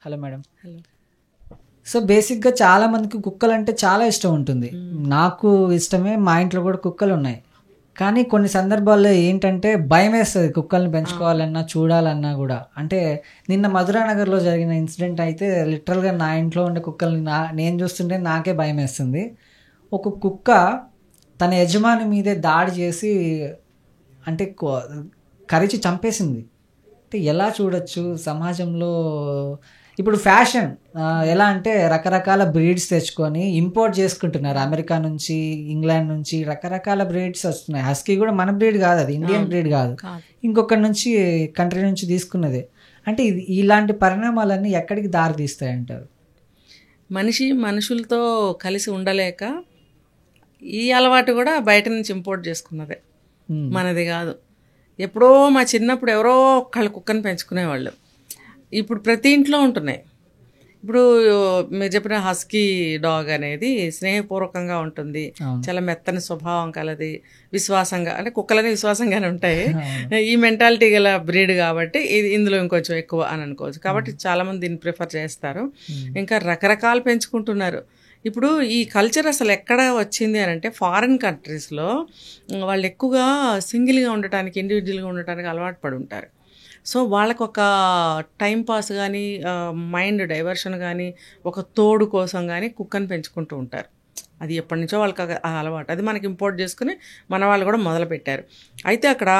Hello madam. Hello. So బేసిక్గా చాలా మందికి కుక్కలు అంటే చాలా ఇష్టం ఉంటుంది. నాకు ఇష్టమే, మా ఇంట్లో కూడా కుక్కలు ఉన్నాయి. కానీ కొన్ని సందర్భాల్లో ఏంటంటే భయం వేస్తుంది కుక్కల్ని పెంచుకోవాలన్నా చూడాలన్నా కూడా. అంటే నిన్న మధురానగర్లో జరిగిన ఇన్సిడెంట్ అయితే లిటరల్గా నా ఇంట్లో ఉండే కుక్కల్ని నేను చూస్తుంటే నాకే భయం వేస్తుంది. ఒక కుక్క తన యజమాని మీదే దాడి చేసి అంటే కరిచి చంపేసింది. అంటే ఎలా చూడొచ్చు సమాజంలో ఇప్పుడు ఫ్యాషన్ ఎలా అంటే రకరకాల బ్రీడ్స్ తెచ్చుకొని ఇంపోర్ట్ చేసుకుంటున్నారు. అమెరికా నుంచి, ఇంగ్లాండ్ నుంచి రకరకాల బ్రీడ్స్ వస్తున్నాయి. హస్కీ కూడా మన బ్రీడ్ కాదు, అది ఇండియన్ బ్రీడ్ కాదు, ఇంకొకటి నుంచి కంట్రీ నుంచి తీసుకున్నదే. అంటే ఇలాంటి పరిణామాలన్నీ ఎక్కడికి దారి తీస్తాయంటారు? మనుషులతో కలిసి ఉండలేక ఈ అలవాటు కూడా బయట నుంచి ఇంపోర్ట్ చేసుకున్నదే, మనది కాదు. ఎప్పుడో మా చిన్నప్పుడు ఎవరో ఒక్కళ్ళు కుక్కని పెంచుకునేవాళ్ళు. ఇప్పుడు ప్రతి ఇంట్లో ఉంటున్నాయి. ఇప్పుడు మీరు చెప్పిన హస్కీ డాగ్ అనేది స్నేహపూర్వకంగా ఉంటుంది, చాలా మెత్తని స్వభావం కలది, విశ్వాసంగా, అంటే కుక్కలనే విశ్వాసంగానే ఉంటాయి. ఈ మెంటాలిటీ గల బ్రీడ్ కాబట్టి ఇది ఇందులో ఇంకొంచెం ఎక్కువ అని అనుకోవచ్చు. కాబట్టి చాలామంది దీన్ని ప్రిఫర్ చేస్తారు. ఇంకా రకరకాలు పెంచుకుంటున్నారు. ఇప్పుడు ఈ కల్చర్ అసలు ఎక్కడ వచ్చింది అని అంటే ఫారిన్ కంట్రీస్లో వాళ్ళు ఎక్కువగా సింగిల్గా ఉండటానికి, ఇండివిజువల్గా ఉండటానికి అలవాటు పడి ఉంటారు. సో వాళ్ళకు ఒక టైం పాస్ కానీ, మైండ్ డైవర్షన్ కానీ, ఒక తోడు కోసం కానీ కుక్కని పెంచుకుంటూ ఉంటారు. అది ఎప్పటి నుంచో వాళ్ళకి ఆ అలవాటు. అది మనకి ఇంపోర్ట్ చేసుకుని మన వాళ్ళు కూడా మొదలుపెట్టారు. అయితే అక్కడ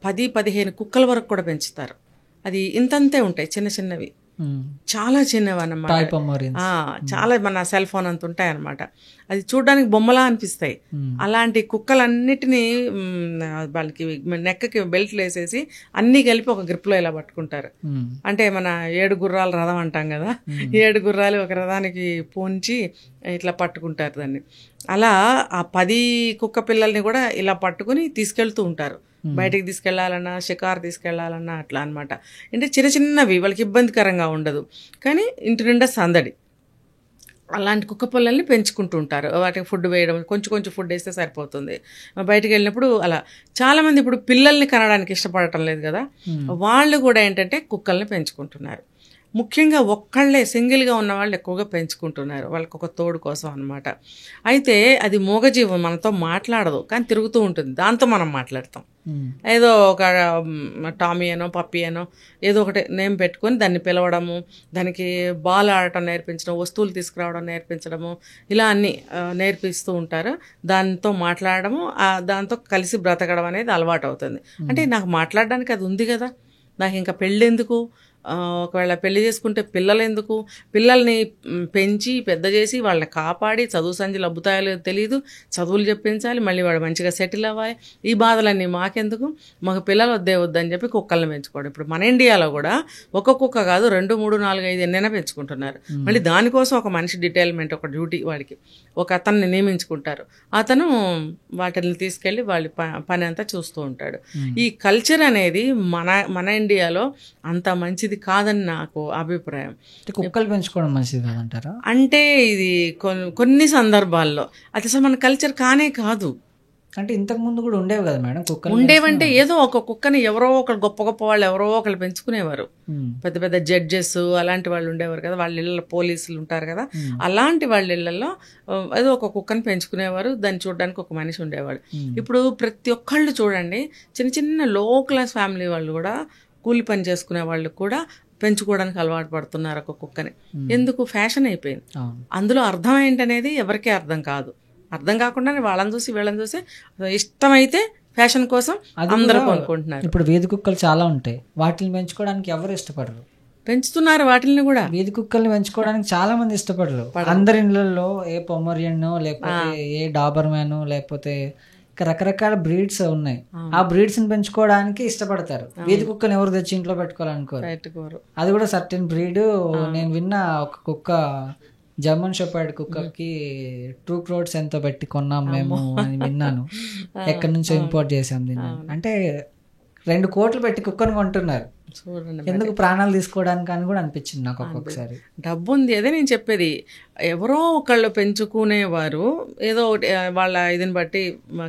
10-15 కుక్కల వరకు కూడా పెంచుతారు. అది ఇంతంతే ఉంటాయి, చిన్న చిన్నవి, చాలా చిన్నవి అన్నమాట. చాలా మన సెల్ ఫోన్ అంత ఉంటాయి అన్నమాట. అది చూడడానికి బొమ్మలా అనిపిస్తాయి. అలాంటి కుక్కలన్నిటినీ వాళ్ళకి నెక్కకి బెల్ట్లు వేసేసి అన్నీ కలిపి ఒక గ్రిప్లో ఇలా పట్టుకుంటారు. అంటే మన 7 గుర్రాల రథం అంటాం కదా, 7 గుర్రాలు ఒక రథానికి పోంచి ఇట్లా పట్టుకుంటారు దాన్ని. అలా ఆ 10 కుక్క పిల్లల్ని కూడా ఇలా పట్టుకుని తీసుకెళ్తూ ఉంటారు. బయటికి తీసుకెళ్లాలన్నా, షికారు తీసుకెళ్లాలన్నా అట్లా అనమాట. అంటే చిన్న చిన్నవి, వాళ్ళకి ఇబ్బందికరంగా ఉండదు, కానీ ఇంటి నిండా సందడి. అలాంటి కుక్క పిల్లల్ని పెంచుకుంటూ ఉంటారు. వాటికి ఫుడ్ వేయడం, కొంచెం ఫుడ్ వేస్తే సరిపోతుంది. బయటికి వెళ్ళినప్పుడు అలా చాలామంది ఇప్పుడు పిల్లల్ని కనడానికి ఇష్టపడటం లేదు కదా, వాళ్ళు కూడా ఏంటంటే కుక్కల్ని పెంచుకుంటున్నారు. ముఖ్యంగా ఒక్కళ్ళే సింగిల్గా ఉన్న వాళ్ళు ఎక్కువగా పెంచుకుంటున్నారు, వాళ్ళకి ఒక తోడు కోసం అనమాట. అయితే అది మూగజీవం, మనతో మాట్లాడదు, కానీ తిరుగుతూ ఉంటుంది, దాంతో మనం మాట్లాడతాం. ఏదో ఒక టామీ అనో పప్పీ అనో ఏదో ఒకటి నేమ్ పెట్టుకొని దాన్ని పిలవడము, దానికి బాల్ ఆడటం నేర్పించడం, వస్తువులు తీసుకురావడం నేర్పించడము, ఇలా అన్నీ నేర్పిస్తూ ఉంటారు. దాంతో మాట్లాడము, దాంతో కలిసి బ్రతకడం అనేది అలవాటు అవుతుంది. అంటే నాకు మాట్లాడడానికి అది ఉంది కదా, నాకు ఇంకా పెళ్ళెందుకు, ఒకవేళ పెళ్లి చేసుకుంటే పిల్లలు ఎందుకు, పిల్లల్ని పెంచి పెద్ద చేసి వాళ్ళని కాపాడి చదువు సంధ్యలు అబ్బుతాయో తెలియదు, చదువులు చెప్పించాలి, మళ్ళీ వాడు మంచిగా సెటిల్ అవ్వాలి, ఈ బాధలన్నీ మాకెందుకు, మాకు పిల్లలు వద్దని చెప్పి కుక్కల్ని పెంచుకోవడం. ఇప్పుడు మన ఇండియాలో కూడా ఒక కుక్క కాదు, 2, 3, 4, 5 ఎన్నైనా పెంచుకుంటున్నారు. మళ్ళీ దానికోసం ఒక మనిషి డిటైల్మెంట్, ఒక డ్యూటీ, వాడికి ఒక అతన్ని నియమించుకుంటారు. అతను వాటిని తీసుకెళ్ళి వాళ్ళ పని అంతా చూస్తూ ఉంటాడు. ఈ కల్చర్ అనేది మన ఇండియాలో అంత మంచిది కాదని నాకు అభిప్రాయం. కుక్కలు పెంచుకోవడం మంచిది కాదంటారా? అంటే ఇది కొన్ని సందర్భాల్లో అది అసలు మన కల్చర్ కానే కాదు. అంటే ఇంతకు ముందు కూడా ఉండేవి కదా మేడం కుక్కలు? ఉండేవంటే ఏదో ఒక కుక్కని ఎవరో ఒకరు, గొప్ప వాళ్ళు ఎవరో ఒకరు పెంచుకునేవారు. పెద్ద జడ్జెస్ అలాంటి వాళ్ళు ఉండేవారు కదా, వాళ్ళ ఇళ్ళలో పోలీసులు ఉంటారు కదా, అలాంటి వాళ్ళ ఇళ్లలో ఏదో ఒక కుక్కని పెంచుకునేవారు. దాన్ని చూడడానికి ఒక మనిషి ఉండేవాడు. ఇప్పుడు ప్రతి ఒక్కళ్ళు చూడండి, చిన్న లో క్లాస్ ఫ్యామిలీ వాళ్ళు కూడా, కూలి పని చేసుకునే వాళ్ళు కూడా పెంచుకోవడానికి అలవాటు పడుతున్నారు ఒక కుక్కని. ఎందుకు? ఫ్యాషన్ అయిపోయింది. అందులో అర్థం ఏంటనేది ఎవరికీ అర్థం కాదు. అర్థం కాకుండానే వాళ్ళని చూసి వీళ్ళని చూసి ఇష్టమైతే ఫ్యాషన్ కోసం అందరూ కొనుక్కుంటున్నారు. ఇప్పుడు వీధి కుక్కలు చాలా ఉంటాయి, వాటిని పెంచుకోవడానికి ఎవరు ఇష్టపడరు, పెంచుతున్నారు వాటిని కూడా. వీధి కుక్కల్ని పెంచుకోవడానికి చాలా మంది ఇష్టపడరు. అందరి ఇళ్లలో ఏ పొమరియన్ లేకపోతే ఏ డాబర్మ్యాన్ లేకపోతే రకరకాల బ్రీడ్స్ ఉన్నాయి, ఆ బ్రీడ్స్ ని పెంచుకోవడానికి ఇష్టపడతారు. వీధి కుక్కని ఎవరు తెచ్చి ఇంట్లో పెట్టుకోవాలనుకోరు. అది కూడా సర్టెన్ బ్రీడ్. నేను విన్న ఒక కుక్క, జర్మన్ షెపర్డ్ కుక్కకి 2 crores ఎంతో పెట్టి కొన్నాం మేము అని విన్నాను. ఎక్కడి నుంచో ఇంపోర్ట్ చేసాం దీన్ని. అంటే 2 కోట్లు పెట్టి కుక్కను కొంటున్నారు. ఎందుకు ప్రాణాలు తీసుకోవడానికి అని కూడా అనిపించింది నాకు ఒక్కొక్కసారి. డబ్బు ఉంది, అదే నేను చెప్పేది. ఎవరో ఒకళ్ళు పెంచుకునేవారు, ఏదో వాళ్ళ ఇదిని బట్టి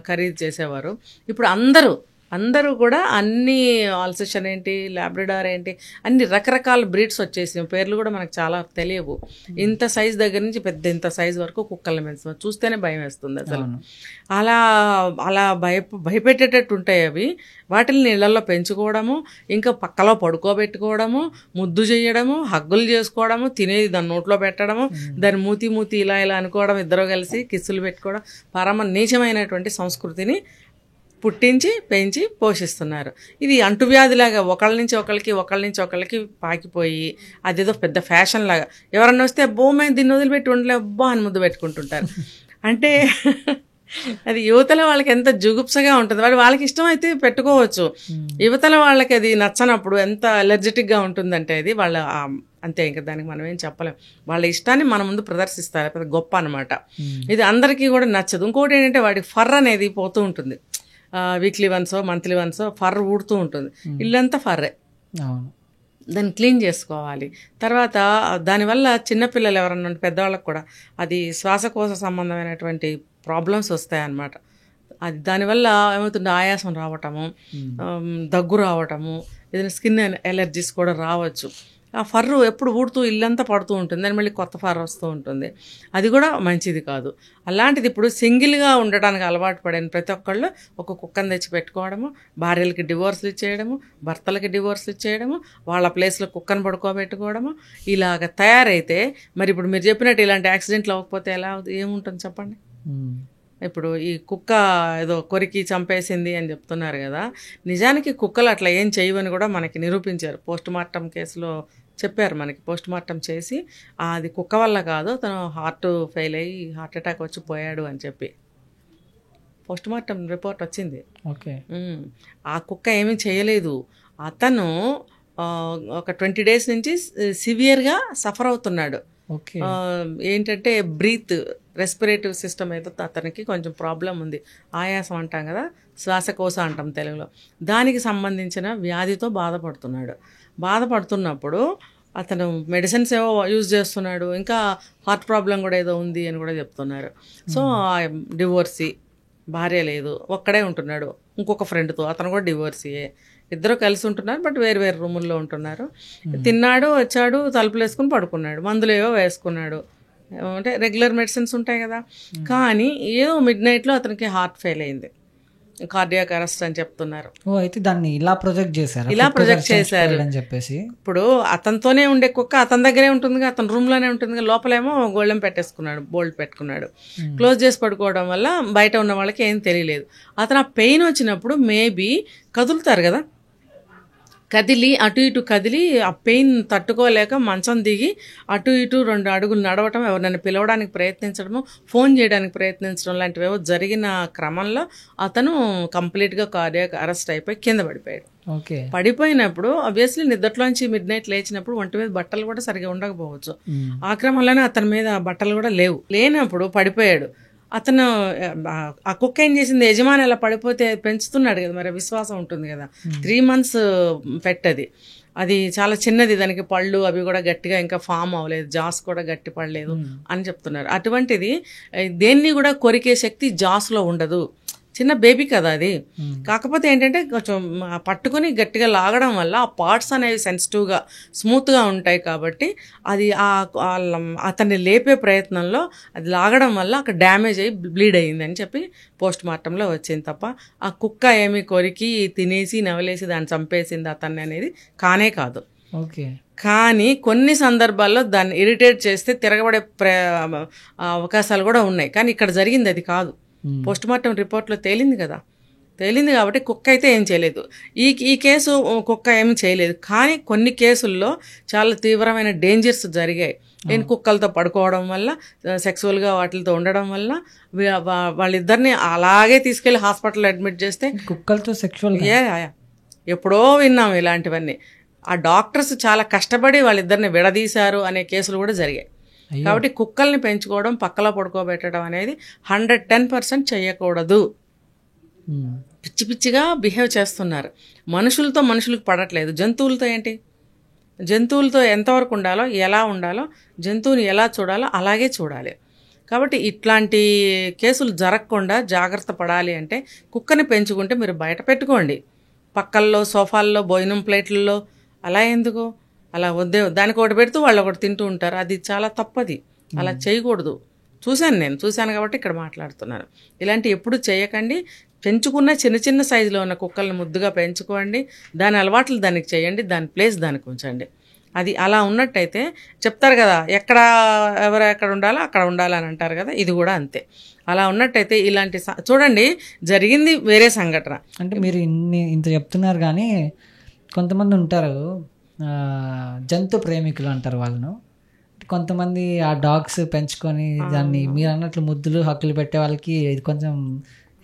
ఖరీదు చేసేవారు. ఇప్పుడు అందరూ అందరూ కూడా అన్ని ఆల్సెషన్ ఏంటి, లాబ్రడార్ ఏంటి, అన్ని రకరకాల బ్రీడ్స్ వచ్చేసి పేర్లు కూడా మనకు చాలా తెలియవు. ఇంత సైజ్ దగ్గర నుంచి పెద్ద ఇంత సైజ్ వరకు కుక్కల్ని పెంచుతాం. చూస్తేనే భయం వేస్తుంది అసలు. అలా అలా భయపెట్టేటట్టు ఉంటాయి అవి. వాటిని నీళ్ళల్లో పెంచుకోవడము, ఇంకా పక్కలో పడుకోబెట్టుకోవడము, ముద్దు చేయడము, హగ్గులు చేసుకోవడము, తినేది దాని నోట్లో పెట్టడము, దాని మూతి ఇలా ఇలా అనుకోవడం, ఇద్దరు కలిసి కిస్సులు పెట్టుకోవడం, పరమ నీచమైనటువంటి సంస్కృతిని పుట్టించి పెంచి పోషిస్తున్నారు. ఇది అంటువ్యాధిలాగా ఒకళ్ళ నుంచి ఒకళ్ళకి పాకిపోయి అదేదో పెద్ద ఫ్యాషన్ లాగా ఎవరన్నా వస్తే భూమి దీన్ని వదిలిపెట్టి ఉండలే అబ్బా అని ముద్దు పెట్టుకుంటుంటారు. అంటే అది యువతల వాళ్ళకి ఎంత జుగుప్సగా ఉంటుంది. వాళ్ళకి ఇష్టం అయితే పెట్టుకోవచ్చు, యువతల వాళ్ళకి అది నచ్చనప్పుడు ఎంత ఎలర్జెటిక్గా ఉంటుందంటే అది వాళ్ళ అంతే. ఇంకా దానికి మనం ఏం చెప్పలేం. వాళ్ళ ఇష్టాన్ని మన ముందు ప్రదర్శిస్తారు, పెద్ద గొప్ప అనమాట. ఇది అందరికీ కూడా నచ్చదు. ఇంకోటి ఏంటంటే వాడి ఫర్ అనేది పోతూ ఉంటుంది. వీక్లీ వన్సో మంత్లీ వన్సో ఫర్ ఊడుతూ ఉంటుంది. ఇల్లంతా ఫర్రే, దాన్ని క్లీన్ చేసుకోవాలి. తర్వాత దానివల్ల చిన్నపిల్లలు ఎవరన్నా పెద్దవాళ్ళకి కూడా అది శ్వాసకోశ సంబంధమైనటువంటి ప్రాబ్లమ్స్ వస్తాయన్నమాట. అది దానివల్ల ఏమవుతుంది, ఆయాసం రావటము, దగ్గు రావటము, ఏదైనా స్కిన్ ఎలర్జీస్ కూడా రావచ్చు. ఆ ఫర్రు ఎప్పుడు ఊడుతూ ఇల్లంతా పడుతూ ఉంటుంది, దాని మళ్ళీ కొత్త ఫర్ వస్తూ ఉంటుంది. అది కూడా మంచిది కాదు. అలాంటిది ఇప్పుడు సింగిల్గా ఉండడానికి అలవాటు పడిన ప్రతి ఒక్కళ్ళు ఒక కుక్కను తెచ్చి పెట్టుకోవడము, భార్యలకి డివోర్స్లు ఇచ్చేయడము, భర్తలకి డివోర్స్లు ఇచ్చేయడము, వాళ్ళ ప్లేస్లో కుక్కను పడుకోబెట్టుకోవడము, ఇలాగ తయారైతే మరి ఇప్పుడు మీరు చెప్పినట్టు ఇలాంటి యాక్సిడెంట్లు అవ్వకపోతే ఎలా ఏముంటుంది చెప్పండి. ఇప్పుడు ఈ కుక్క ఏదో కొరికి చంపేసింది అని చెప్తున్నారు కదా, నిజానికి కుక్కలు అట్లా ఏం చేయవని కూడా మనకి నిరూపించారు. పోస్ట్ మార్టం కేసులో చెప్పారు మనకి. పోస్ట్ మార్టం చేసి అది కుక్క వల్ల కాదు, తను హార్ట్ ఫెయిల్ అయ్యి హార్ట్ అటాక్ వచ్చి పోయాడు అని చెప్పి పోస్ట్ మార్టం రిపోర్ట్ వచ్చింది. ఓకే, ఆ కుక్క ఏమీ చేయలేదు. అతను ఒక 20 days నుంచి సివియర్గా సఫర్ అవుతున్నాడు. ఏంటంటే రెస్పిరేటివ్ సిస్టమ్ ఏదో అతనికి కొంచెం ప్రాబ్లం ఉంది. ఆయాసం అంటాం కదా, శ్వాసకోశ అంటాం తెలుగులో. దానికి సంబంధించిన వ్యాధితో బాధపడుతున్నప్పుడు అతను మెడిసిన్స్ ఏవో యూజ్ చేస్తున్నాడు, ఇంకా హార్ట్ ప్రాబ్లం కూడా ఏదో ఉంది అని కూడా చెప్తున్నారు. సో డివోర్సీ, భార్య లేదు, ఒక్కడే ఉంటున్నాడు ఇంకొక ఫ్రెండ్తో, అతను కూడా డివోర్సీయే. ఇద్దరు కలిసి ఉంటున్నారు, బట్ వేరు రూముల్లో ఉంటున్నారు. తిన్నాడు, వచ్చాడు, తలుపులు వేసుకుని పడుకున్నాడు, మందులు ఏవో వేసుకున్నాడు, అంటే రెగ్యులర్ మెడిసిన్స్ ఉంటాయి కదా. కానీ ఏదో మిడ్నైట్లో అతనికి హార్ట్ ఫెయిల్ అయింది, కార్డియాక్ అరెస్ట్ అని చెప్తున్నారు. అయితే దాన్ని ఇలా ప్రొజెక్ట్ చేశారు అని చెప్పేసి. ఇప్పుడు అతనితోనే ఉండే కుక్క అతని దగ్గరే ఉంటుంది, అతని రూమ్లోనే ఉంటుంది, లోపలేమో గోళం పెట్టేసుకున్నాడు, బోల్ట్ పెట్టుకున్నాడు. క్లోజ్ చేసి పడుకోవడం వల్ల బయట ఉన్న వాళ్ళకి ఏం తెలియలేదు. అతను ఆ పెయిన్ వచ్చినప్పుడు మేబీ కదులుతారు కదా, కదిలి అటు ఇటు కదిలి ఆ పెయిన్ తట్టుకోలేక మంచం దిగి అటు ఇటు 2 అడుగులు నడవటం, ఎవరినైనా పిలవడానికి ప్రయత్నించడము, ఫోన్ చేయడానికి ప్రయత్నించడం లాంటివేవో జరిగిన క్రమంలో అతను కంప్లీట్గా కార్డియాక్ అరెస్ట్ అయిపోయి కింద పడిపోయాడు. పడిపోయినప్పుడు ఆబ్వియస్లీ నిద్రలోంచి మిడ్నైట్ లేచినప్పుడు ఒంటి మీద బట్టలు కూడా సరిగా ఉండకపోవచ్చు. ఆ క్రమంలోనే అతని మీద బట్టలు కూడా లేనప్పుడు పడిపోయాడు. అతను ఆ కుక్క ఏం చేసింది, యజమాని అలా పడిపోతే పెంచుతున్నాడు కదా, మరి విశ్వాసం ఉంటుంది కదా. 3 months పెట్టది, అది చాలా చిన్నది, దానికి పళ్ళు అవి కూడా గట్టిగా ఇంకా ఫామ్ అవ్వలేదు, జాస్ కూడా గట్టి పడలేదు అని చెప్తున్నారు. అటువంటిది దేన్ని కూడా కొరికే శక్తి జాస్లో ఉండదు, చిన్న బేబీ కదా అది. కాకపోతే ఏంటంటే కొంచెం పట్టుకుని గట్టిగా లాగడం వల్ల ఆ పార్ట్స్ అనేవి సెన్సిటివ్గా స్మూత్గా ఉంటాయి కాబట్టి అది అతన్ని లేపే ప్రయత్నంలో అది లాగడం వల్ల అక్కడ డ్యామేజ్ అయ్యి బ్లీడ్ అయ్యింది అని చెప్పి పోస్ట్ మార్టంలో వచ్చింది తప్ప ఆ కుక్క ఏమి కొరికి తినేసి నవలేసి దాన్ని చంపేసింది అతన్ని అనేది కానే కాదు. కానీ కొన్ని సందర్భాల్లో దాన్ని ఇరిటేట్ చేస్తే తిరగబడే అవకాశాలు కూడా ఉన్నాయి. కానీ ఇక్కడ జరిగింది అది కాదు. పోస్ట్ మార్టం రిపోర్ట్లో తేలింది కాబట్టి కుక్క అయితే ఏం చేయలేదు. ఈ కేసు కుక్క ఏమి చేయలేదు. కానీ కొన్ని కేసుల్లో చాలా తీవ్రమైన డేంజర్స్ జరిగాయి. నేను కుక్కలతో పడుకోవడం వల్ల, సెక్సువల్గా వాటితో ఉండడం వల్ల వాళ్ళిద్దరిని అలాగే తీసుకెళ్లి హాస్పిటల్లో అడ్మిట్ చేస్తే, కుక్కలతో సెక్సువల్ ఎప్పుడో విన్నాం ఇలాంటివన్నీ. ఆ డాక్టర్స్ చాలా కష్టపడి వాళ్ళిద్దరిని విడదీశారు అనే కేసులు కూడా జరిగాయి. కాబట్టి కుక్కల్ని పెంచుకోవడం, పక్కలో పడుకోబెట్టడం అనేది 110% చేయకూడదు. పిచ్చిగా బిహేవ్ చేస్తున్నారు. మనుషులకు పడట్లేదు, జంతువులతో ఏంటి, జంతువులతో ఎంతవరకు ఉండాలో, ఎలా ఉండాలో, జంతువుని ఎలా చూడాలో అలాగే చూడాలి. కాబట్టి ఇట్లాంటి కేసులు జరగకుండా జాగ్రత్త పడాలి అంటే కుక్కని పెంచుకుంటే మీరు బయట పెట్టుకోండి, పక్కల్లో సోఫాల్లో భోజనం ప్లేట్లలో. అలా ఎందుకు, అలా వద్దే దానికి ఒకటి పెడుతూ వాళ్ళు ఒకటి తింటూ ఉంటారు. అది చాలా తప్పది, అలా చేయకూడదు. చూశాను కాబట్టి ఇక్కడ మాట్లాడుతున్నాను. ఇలాంటి ఎప్పుడు చేయకండి. పెంచుకున్న చిన్న చిన్న సైజులో ఉన్న కుక్కల్ని ముద్దుగా పెంచుకోండి, దాని అలవాట్లు దానికి చేయండి, దాని ప్లేస్ దానికి ఉంచండి. అది అలా ఉన్నట్టయితే చెప్తారు కదా, ఎక్కడ ఉండాలో అక్కడ ఉండాలని అంటారు కదా, ఇది కూడా అంతే. అలా ఉన్నట్టయితే ఇలాంటి చూడండి జరిగింది వేరే సంఘటన. అంటే మీరు ఇంత చెప్తున్నారు కానీ కొంతమంది ఉంటారు జంతు ప్రేమికులు అంటారు వాళ్ళను. కొంతమంది ఆ డాగ్స్ పెంచుకొని దాన్ని మీరు అన్నట్లు ముద్దులు హక్కులు పెట్టే వాళ్ళకి ఇది కొంచెం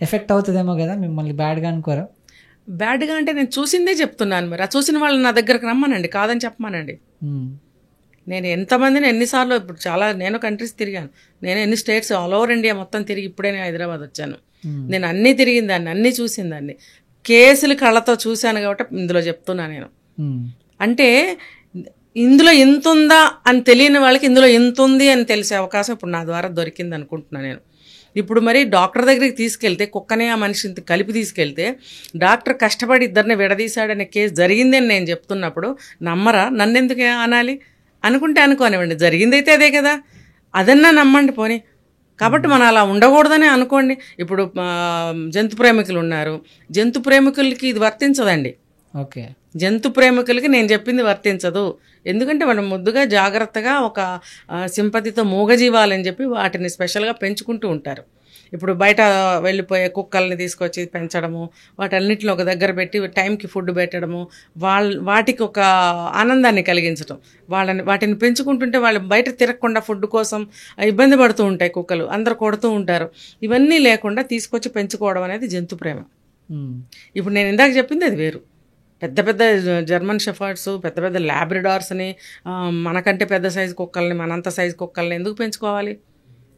ఎఫెక్ట్ అవుతుందేమో కదా, మిమ్మల్ని బ్యాడ్గా అనుకోరా? బ్యాడ్గా అంటే నేను చూసిందే చెప్తున్నాను. మరి ఆ చూసిన వాళ్ళని నా దగ్గరకు రమ్మనండి, కాదని చెప్పమానండి. నేను ఎంతమందిని ఎన్నిసార్లు, ఇప్పుడు నేను కంట్రీస్ తిరిగాను, నేను ఎన్ని స్టేట్స్ ఆల్ ఓవర్ ఇండియా మొత్తం తిరిగి ఇప్పుడే నేను హైదరాబాద్ వచ్చాను. నేను అన్నీ తిరిగిన దాన్ని, అన్నీ చూసిన దాన్ని, కేసులు కళ్ళతో చూశాను కాబట్టి ఇందులో చెప్తున్నా నేను. అంటే ఇందులో ఎంత ఉందా అని తెలియని వాళ్ళకి ఇందులో ఎంత ఉంది అని తెలిసే అవకాశం ఇప్పుడు నా ద్వారా దొరికింది అనుకుంటున్నాను నేను. ఇప్పుడు మరి డాక్టర్ దగ్గరికి తీసుకెళ్తే, కుక్కనే ఆ మనిషిని కలిపి తీసుకెళ్తే డాక్టర్ కష్టపడి ఇద్దరిని విడదీశాడనే కేసు జరిగిందని నేను చెప్తున్నప్పుడు నమ్మరా? నన్నెందుకు అనాలి? అనుకుంటే అనుకోనివ్వండి, జరిగిందైతే అదే కదా, అదన్నా నమ్మండి పోనీ. కాబట్టి మనం అలా ఉండకూడదని అనుకోండి. ఇప్పుడు జంతు ప్రేమికులు ఉన్నారు, జంతు ప్రేమికులకి ఇది వర్తించదండి. ఓకే, జంతు ప్రేమికులకి నేను చెప్పింది వర్తించదు. ఎందుకంటే వాళ్ళు ముద్దుగా జాగ్రత్తగా ఒక సింపతితో మూగజీవాలని చెప్పి వాటిని స్పెషల్గా పెంచుకుంటూ ఉంటారు. ఇప్పుడు బయట వెళ్ళిపోయే కుక్కల్ని తీసుకొచ్చి పెంచడము, వాటన్నిటిని ఒక దగ్గర పెట్టి టైంకి ఫుడ్ పెట్టడము, వాటికి ఒక ఆనందాన్ని కలిగించడం, వాటిని పెంచుకుంటుంటే వాళ్ళు బయట తిరగకుండా ఫుడ్ కోసం ఇబ్బంది పడుతూ ఉంటాయి కుక్కలు, అందరు కొడుతూ ఉంటారు. ఇవన్నీ లేకుండా తీసుకొచ్చి పెంచుకోవడం అనేది జంతు ప్రేమ. ఇప్పుడు నేను ఇందాక చెప్పింది అది వేరు. పెద్ద పెద్ద జర్మన్ షెఫర్డ్స్, పెద్ద పెద్ద ల్యాబ్రడార్స్ని, మనకంటే పెద్ద సైజు కుక్కల్ని, మనంత సైజు కుక్కల్ని ఎందుకు పెంచుకోవాలి?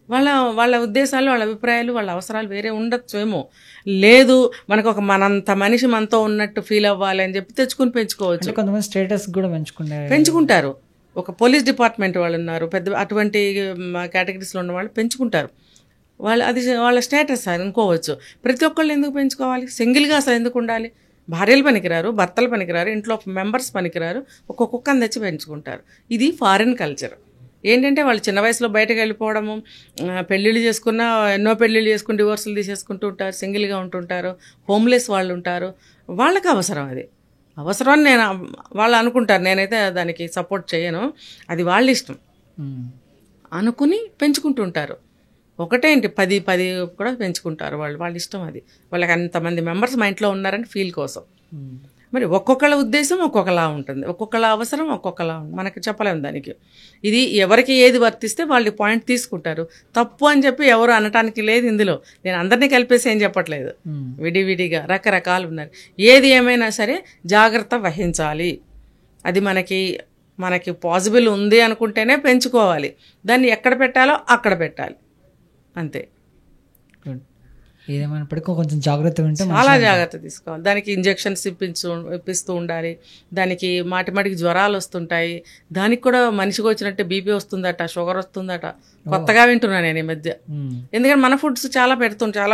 వాళ్ళ ఉద్దేశాలు, వాళ్ళ అభిప్రాయాలు, వాళ్ళ అవసరాలు వేరే ఉండొచ్చేమో. లేదు మనకు ఒక మనంత మనిషి మనతో ఉన్నట్టు ఫీల్ అవ్వాలి అని చెప్పి తెచ్చుకుని పెంచుకోవచ్చు. కొంతమంది స్టేటస్ కూడా పెంచుకుంటారు. ఒక పోలీస్ డిపార్ట్మెంట్ వాళ్ళు ఉన్నారు, పెద్ద అటువంటి కేటగిరీస్లో ఉన్న వాళ్ళు పెంచుకుంటారు. అది వాళ్ళ స్టేటస్ అనుకోవచ్చు. ప్రతి ఒక్కళ్ళు ఎందుకు పెంచుకోవాలి? సింగిల్గా అసలు ఎందుకు ఉండాలి? భార్యలు పనికిరారు, భర్తలు పనికిరారు, ఇంట్లో మెంబర్స్ పనికిరారు, ఒక్కొక్క కుక్కను తెచ్చి పెంచుకుంటారు. ఇది ఫారిన్ కల్చర్. ఏంటంటే వాళ్ళు చిన్న వయసులో బయటకు వెళ్ళిపోవడము, పెళ్ళిళ్ళు చేసుకున్న ఎన్నో పెళ్ళిళ్ళు చేసుకుని డివోర్సులు తీసేసుకుంటూ ఉంటారు, సింగిల్గా ఉంటుంటారు, హోమ్లెస్ వాళ్ళు ఉంటారు. వాళ్ళకి అవసరం, అది అవసరం అని వాళ్ళు అనుకుంటారు. నేనైతే దానికి సపోర్ట్ చేయను, అది వాళ్ళ ఇష్టం అనుకుని పెంచుకుంటుంటారు. ఒకటేంటి 10 కూడా పెంచుకుంటారు వాళ్ళ ఇష్టం. అది వాళ్ళకి అంతమంది మెంబర్స్ మా ఇంట్లో ఉన్నారని ఫీల్ కోసం. మరి ఒక్కొక్కళ్ళ ఉద్దేశం ఒక్కొక్కలా ఉంటుంది, ఒక్కొక్కళ్ళ అవసరం ఒక్కొక్కలా ఉంటుంది, మనకి చెప్పలేము దానికి. ఇది ఎవరికి ఏది వర్తిస్తే వాళ్ళు పాయింట్ తీసుకుంటారు. తప్పు అని చెప్పి ఎవరు అనటానికి లేదు ఇందులో. నేను అందరినీ కలిపేసి ఏం చెప్పట్లేదు, విడివిడిగా రకరకాలు ఉన్నారు. ఏది ఏమైనా సరే జాగ్రత్త వహించాలి. అది మనకి పాసిబుల్ ఉంది అనుకుంటేనే పెంచుకోవాలి. దాన్ని ఎక్కడ పెట్టాలో అక్కడ పెట్టాలి, అంతే. ఏదేమైనప్పటికీ కొంచెం జాగ్రత్త ఉంటే చాలా జాగ్రత్త తీసుకోవాలి. దానికి ఇంజెక్షన్స్ ఇప్పిస్తూ ఉండాలి. దానికి మాటిమాటికి జ్వరాలు వస్తుంటాయి. దానికి కూడా మనిషికి వచ్చినట్టే బీపీ వస్తుందట, షుగర్ వస్తుందట. కొత్తగా వింటున్నాను నేను ఈ మధ్య. ఎందుకంటే మన ఫుడ్స్ చాలా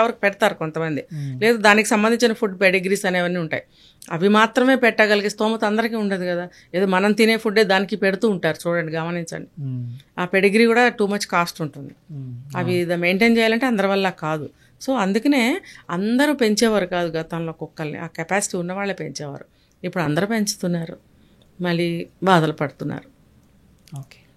వరకు పెడతారు కొంతమంది. లేదు దానికి సంబంధించిన ఫుడ్ పెడిగ్రీస్ అనేవన్నీ ఉంటాయి. అవి మాత్రమే పెట్టగలిగే స్తోమత అందరికీ ఉండదు కదా. ఏదో మనం తినే ఫుడ్డే దానికి పెడుతూ ఉంటారు. చూడండి, గమనించండి. ఆ పెడిగ్రీ కూడా టూ మచ్ కాస్ట్ ఉంటుంది. అవి మెయింటైన్ చేయాలంటే అందరి వల్ల కాదు. సో అందుకనే అందరూ పెంచేవారు కాదు గతంలో కుక్కల్ని. ఆ కెపాసిటీ ఉన్నవాళ్ళే పెంచేవారు. ఇప్పుడు అందరూ పెంచుతున్నారు, మళ్ళీ బాధలు పడుతున్నారు. ఓకే.